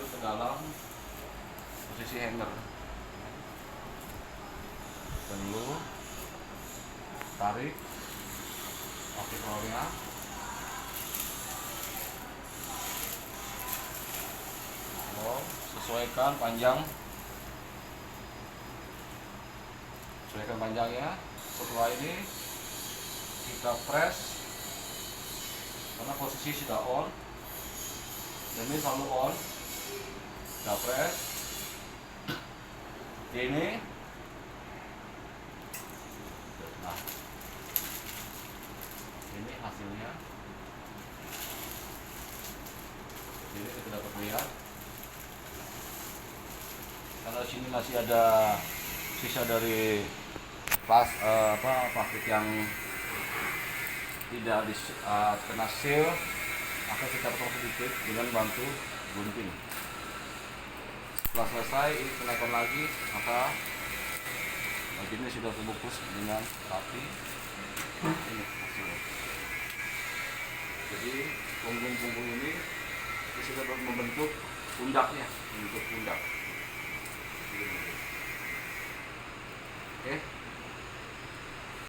masuk ke dalam posisi hanger. Dan dulu tarik aktif rollnya. Sesuaikan panjangnya. Setelah ini kita press karena posisi sudah on, dan ini selalu on. Kita press ini. Nah, ini hasilnya. Ini kita dapat lihat. Karena di sini masih ada sisa dari plastik yang tidak kena seal, maka kita potong sedikit dengan bantu gunting. Setelah selesai, ini kenaikan lagi, maka bagian ini sudah terbungkus dengan rapi. Ini hasilnya. Jadi punggung-punggung ini sudah membentuk pundaknya, Oke.